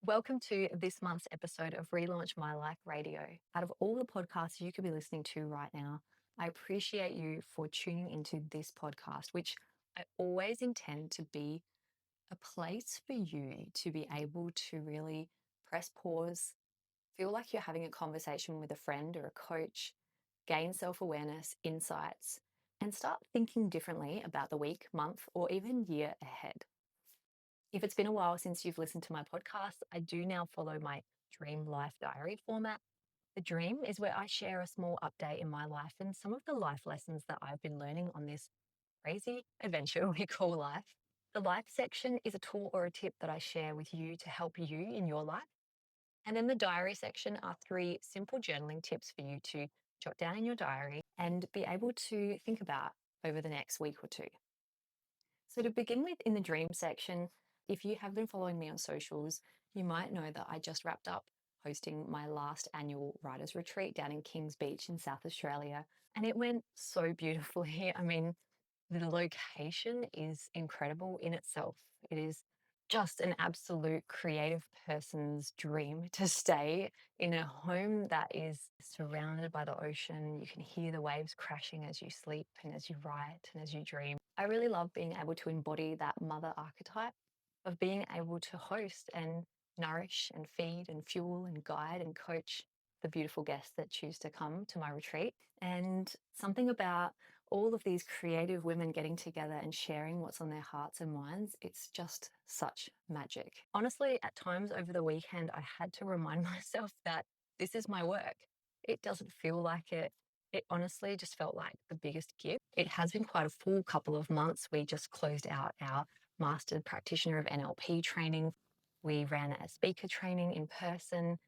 Welcome to this month's episode of Relaunch My Life Radio. Out of all the podcasts you could be listening to right now, I appreciate you for tuning into this podcast, which I always intend to be a place for you to be able to really press pause, feel like you're having a conversation with a friend or a coach, gain self awareness, insights, and start thinking differently about the week, month, or even year ahead. If it's been a while since you've listened to my podcast, I do now follow my dream life diary format. The dream is where I share a small update in my life and some of the life lessons that I've been learning on this crazy adventure we call life. The life section is a tool or a tip that I share with you to help you in your life. And then the diary section are three simple journaling tips for you to jot down in your diary and be able to think about over the next week or two. So, to begin with, in the dream section, if you have been following me on socials, you might know that I just wrapped up hosting my last annual writers retreat down in Kings Beach in South Australia. And it went so beautifully. I mean, the location is incredible in itself. It is just an absolute creative person's dream to stay in a home that is surrounded by the ocean. You can hear the waves crashing as you sleep and as you write and as you dream. I really love being able to embody that mother archetype of being able to host and nourish and feed and fuel and guide and coach the beautiful guests that choose to come to my retreat. And something about all of these creative women getting together and sharing what's on their hearts and minds, it's just such magic. Honestly, at times over the weekend, I had to remind myself that this is my work. It doesn't feel like it. It honestly just felt like the biggest gift. It has been quite a full couple of months. We just closed out our Mastered Practitioner of NLP training. We ran a speaker training in person.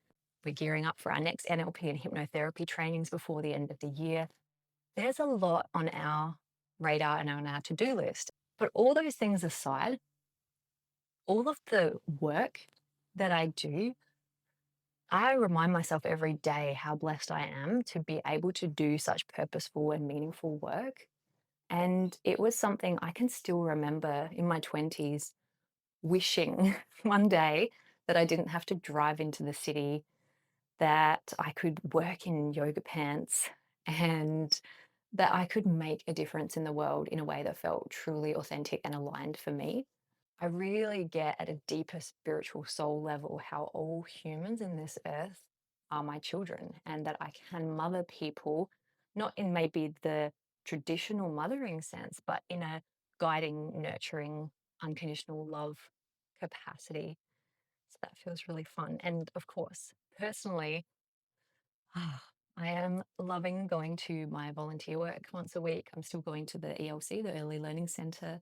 We're gearing up for our next NLP and hypnotherapy trainings before the end of the year. There's a lot on our radar and on our to do list. But all those things aside, all of the work that I do, I remind myself every day how blessed I am to be able to do such purposeful and meaningful work. And it was something I can still remember in my 20s wishing one day that I didn't have to drive into the city, that I could work in yoga pants, and that I could make a difference in the world in a way that felt truly authentic and aligned for me. I really get at a deeper spiritual soul level how all humans in this earth are my children and that I can mother people, not in maybe the traditional mothering sense, but in a guiding, nurturing, unconditional love capacity. So that feels really fun. And of course, personally, I am loving going to my volunteer work once a week. I'm still going to the ELC, the Early Learning Centre,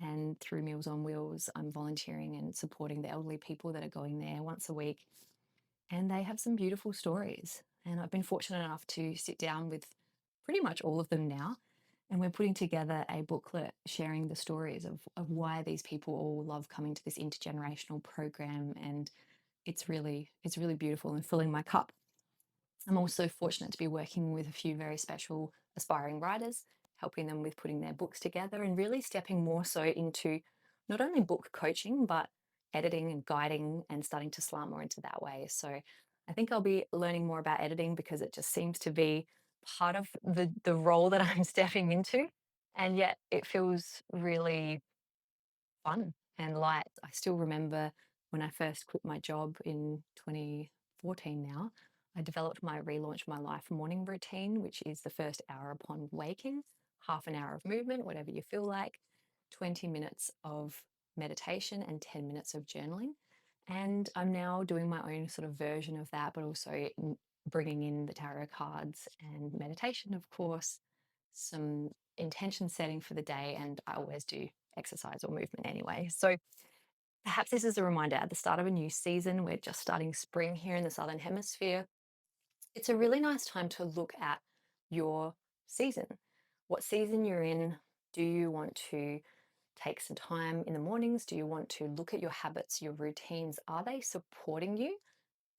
and through Meals on Wheels, I'm volunteering and supporting the elderly people that are going there once a week. And they have some beautiful stories. And I've been fortunate enough to sit down with pretty much all of them now. And we're putting together a booklet sharing the stories of why these people all love coming to this intergenerational program. And it's really beautiful and filling my cup. I'm also fortunate to be working with a few very special aspiring writers, helping them with putting their books together and really stepping more so into not only book coaching, but editing and guiding and starting to slant more into that way. So I think I'll be learning more about editing because it just seems to be part of the role that I'm stepping into. And yet it feels really fun and light. I still remember when I first quit my job in 2014 now, I developed my Relaunch My Life morning routine, which is the first hour upon waking, half an hour of movement, whatever you feel like, 20 minutes of meditation, and 10 minutes of journaling. And I'm now doing my own sort of version of that, but also bringing in the tarot cards and meditation, of course, some intention setting for the day. And I always do exercise or movement anyway. So perhaps this is a reminder at the start of a new season. We're just starting spring here in the Southern Hemisphere. It's a really nice time to look at your season. What season you're in? Do you want to take some time in the mornings? Do you want to look at your habits, your routines? Are they supporting you?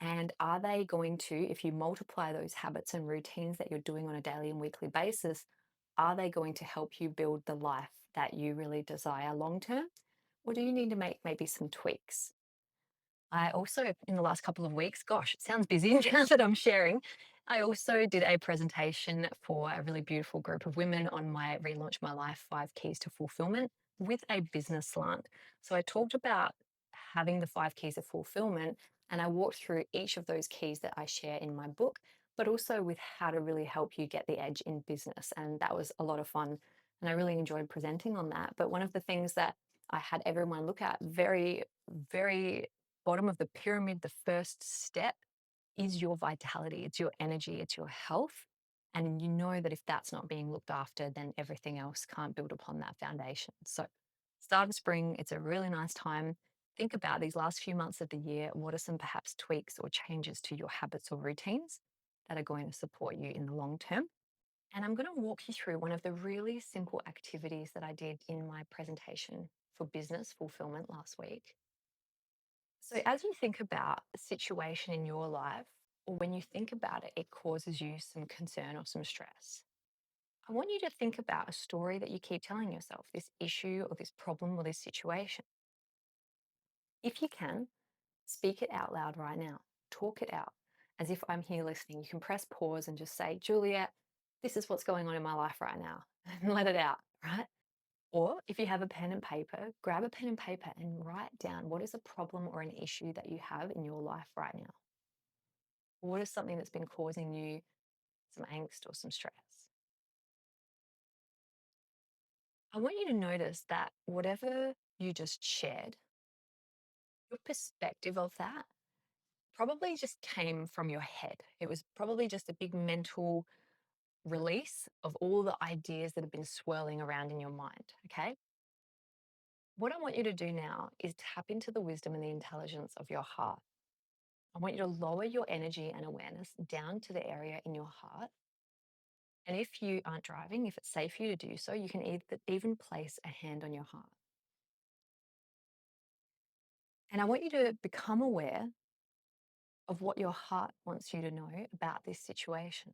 And are they going to, if you multiply those habits and routines that you're doing on a daily and weekly basis, are they going to help you build the life that you really desire long term? Or do you need to make maybe some tweaks? I also, in the last couple of weeks, gosh, it sounds busy now that I'm sharing. I also did a presentation for a really beautiful group of women on my Relaunch My Life 5 Keys to Fulfillment with a business slant. So I talked about having the 5 keys of fulfillment, and I walked through each of those keys that I share in my book, but also with how to really help you get the edge in business. And that was a lot of fun. And I really enjoyed presenting on that. But one of the things that I had everyone look at very, very bottom of the pyramid, the first step is your vitality, it's your energy, it's your health. And you know that if that's not being looked after, then everything else can't build upon that foundation. So, start of spring, it's a really nice time. Think about these last few months of the year. What are some perhaps tweaks or changes to your habits or routines that are going to support you in the long term? And I'm going to walk you through one of the really simple activities that I did in my presentation for business fulfillment last week. So, as you think about a situation in your life, or when you think about it, it causes you some concern or some stress. I want you to think about a story that you keep telling yourself, this issue or this problem or this situation. If you can, speak it out loud right now. Talk it out as if I'm here listening. You can press pause and just say, Juliet, this is what's going on in my life right now, and let it out, right? Or if you have a pen and paper, grab a pen and paper and write down what is a problem or an issue that you have in your life right now. What is something that's been causing you some angst or some stress? I want you to notice that whatever you just shared, your perspective of that probably just came from your head. It was probably just a big mental release of all the ideas that have been swirling around in your mind. Okay. What I want you to do now is tap into the wisdom and the intelligence of your heart. I want you to lower your energy and awareness down to the area in your heart. And if you aren't driving, if it's safe for you to do so, you can even place a hand on your heart. And I want you to become aware of what your heart wants you to know about this situation.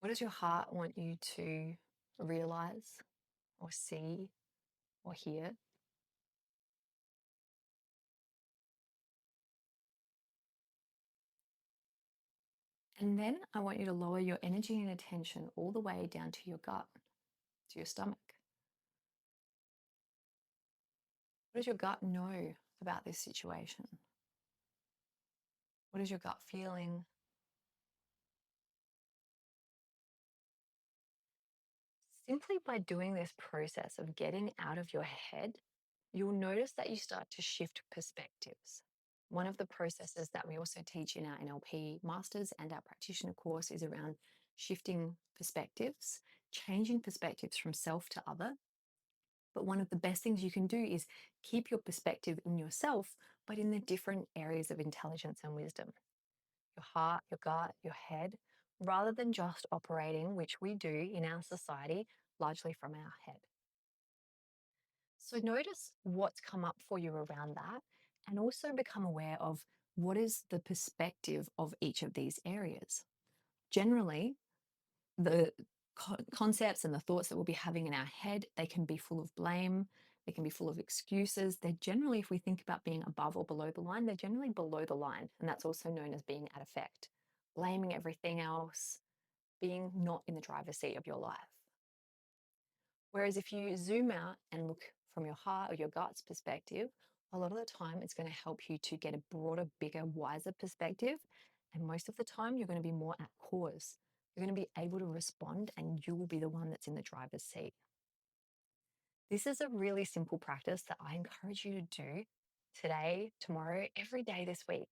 What does your heart want you to realize or see or hear? And then I want you to lower your energy and attention all the way down to your gut, to your stomach. What does your gut know about this situation? What is your gut feeling? Simply by doing this process of getting out of your head, you'll notice that you start to shift perspectives. One of the processes that we also teach in our NLP masters and our practitioner course is around shifting perspectives, changing perspectives from self to other. But one of the best things you can do is keep your perspective in yourself, but in the different areas of intelligence and wisdom, your heart, your gut, your head, rather than just operating, which we do in our society, largely from our head. So notice what's come up for you around that, and also become aware of what is the perspective of each of these areas. Generally, the concepts and the thoughts that we'll be having in our head, they can be full of blame, they can be full of excuses. They're generally, if we think about being above or below the line, they're generally below the line. And that's also known as being at effect, blaming everything else, being not in the driver's seat of your life. Whereas if you zoom out and look from your heart or your gut's perspective, a lot of the time it's going to help you to get a broader, bigger, wiser perspective. And most of the time, you're going to be more at cause. You're going to be able to respond, and you will be the one that's in the driver's seat. This is a really simple practice that I encourage you to do today, tomorrow, every day this week.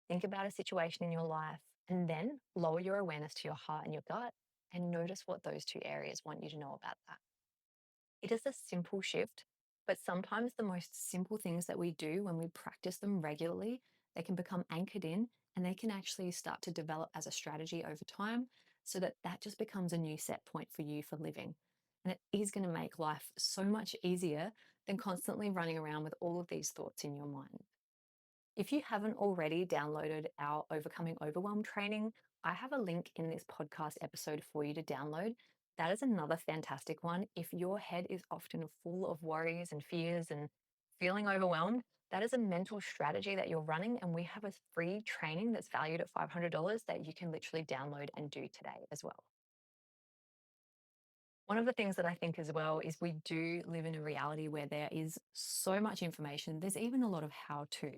Think about a situation in your life and then lower your awareness to your heart and your gut and notice what those two areas want you to know about that. It is a simple shift, but sometimes the most simple things that we do when we practice them regularly, they can become anchored in and they can actually start to develop as a strategy over time so that that just becomes a new set point for you for living. And it is going to make life so much easier than constantly running around with all of these thoughts in your mind. If you haven't already downloaded our Overcoming Overwhelm training, I have a link in this podcast episode for you to download. That is another fantastic one. If your head is often full of worries and fears and Feeling overwhelmed? That is a mental strategy that you're running, and we have a free training that's valued at $500 that you can literally download and do today as well. One of the things that I think as well is we do live in a reality where there is so much information. There's even a lot of how to.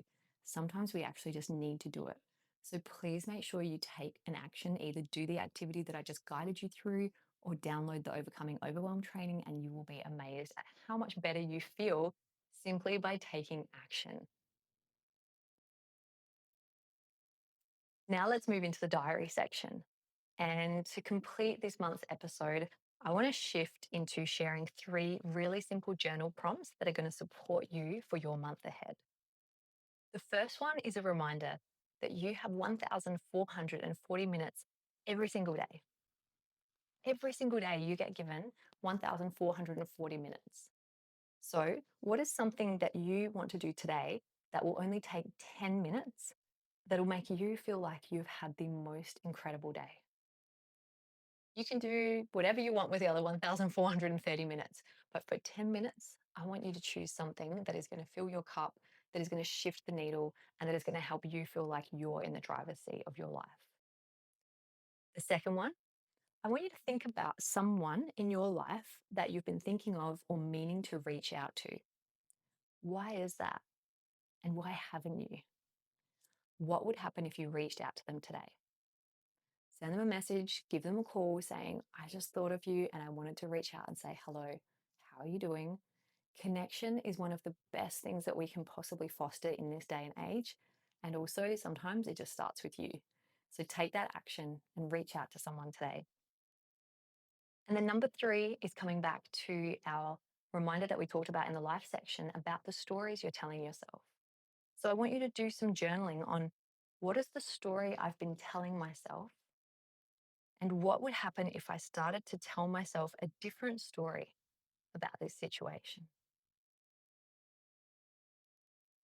Sometimes we actually just need to do it. So please make sure you take an action, either do the activity that I just guided you through or download the Overcoming Overwhelm training, and you will be amazed at how much better you feel simply by taking action. Now let's move into the diary section. And to complete this month's episode, I want to shift into sharing three really simple journal prompts that are going to support you for your month ahead. The first one is a reminder that you have 1,440 minutes every single day. Every single day, you get given 1,440 minutes. So, what is something that you want to do today that will only take 10 minutes that'll make you feel like you've had the most incredible day? You can do whatever you want with the other 1,430 minutes, but for 10 minutes, I want you to choose something that is going to fill your cup, that is going to shift the needle, and that is going to help you feel like you're in the driver's seat of your life. The second one, I want you to think about someone in your life that you've been thinking of or meaning to reach out to. Why is that? And why haven't you? What would happen if you reached out to them today? Send them a message, give them a call saying, I just thought of you and I wanted to reach out and say, hello, how are you doing? Connection is one of the best things that we can possibly foster in this day and age. And also, sometimes it just starts with you. So take that action and reach out to someone today. And then number three is coming back to our reminder that we talked about in the life section about the stories you're telling yourself. So I want you to do some journaling on what is the story I've been telling myself. And what would happen if I started to tell myself a different story about this situation?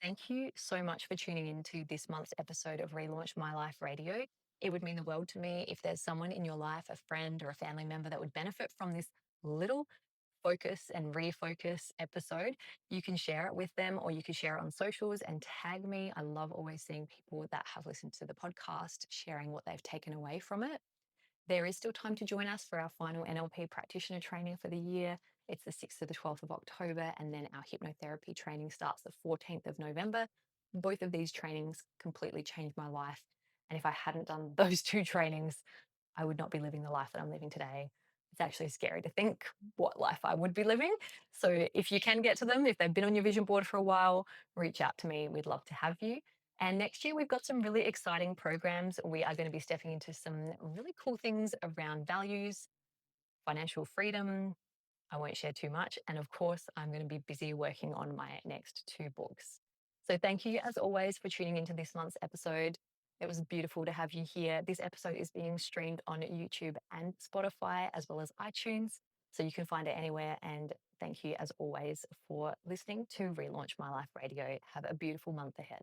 Thank you so much for tuning into this month's episode of Relaunch My Life Radio. It would mean the world to me if there's someone in your life, a friend or a family member that would benefit from this little focus and refocus episode. You can share it with them or you can share it on socials and tag me. I love always seeing people that have listened to the podcast sharing what they've taken away from it. There is still time to join us for our final NLP practitioner training for the year. It's the 6th to the 12th of October, and then our hypnotherapy training starts the 14th of November. Both of these trainings completely changed my life. And if I hadn't done those two trainings, I would not be living the life that I'm living today. It's actually scary to think what life I would be living. So if you can get to them, if they've been on your vision board for a while, reach out to me. We'd love to have you. And next year, we've got some really exciting programs. We are going to be stepping into some really cool things around values, financial freedom. I won't share too much. And of course, I'm going to be busy working on my next two books. So thank you, as always, for tuning into this month's episode. It was beautiful to have you here. This episode is being streamed on YouTube and Spotify, as well as iTunes. So you can find it anywhere. And thank you, as always, for listening to Relaunch My Life Radio. Have a beautiful month ahead.